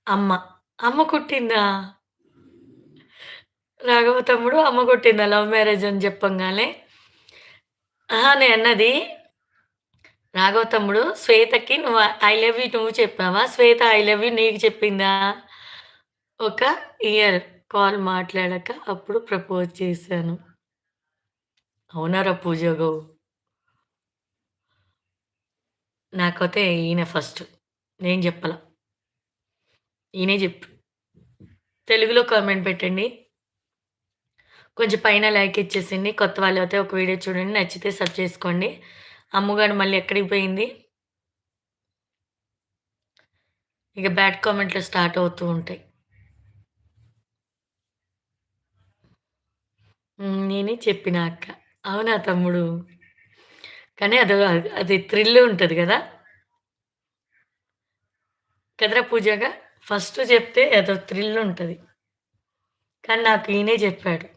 అమ్మ. అమ్మ కొట్టిందా? రాఘవ తమ్ముడు అమ్మ కొట్టిందా లవ్ మ్యారేజ్ అని చెప్పంగానే? అహా! నేనన్నది రాఘవ తమ్ముడు శ్వేతకి నువ్వు ఐ లవ్ యూ నువ్వు చెప్పావా? శ్వేత ఐ లవ్ యూ నీకు చెప్పిందా? ఒక ఇయర్ కాల్ మాట్లాడాక అప్పుడు ప్రపోజ్ చేశాను. అవునారా పూజగో? నాకైతే ఈయన ఫస్ట్. నేను జెప్పల. ఈయనే జెప్పు. తెలుగులో కామెంట్ పెట్టండి. కొంచెం పైన లైక్ ఇచ్చేసేయండి. కొత్త వాళ్ళైతే ఒక వీడియో చూడండి. నచ్చితే సబ్ చేసుకోండి. అమ్ముగాడు మళ్ళీ ఎక్కడికి పోయింది? ఇక బ్యాడ్ కామెంట్‌లు స్టార్ట్ అవుతూ ఉంటాయి. నేనే చెప్పిన అక్క. అవునా తమ్ముడు? కానీ అది థ్రిల్ ఉంటది గదా! కదరా పూజగా? ఫస్ట్ చెప్తే అదో థ్రిల్ ఉంటది. కానీ నాకు ఈయనే జెప్పాడు.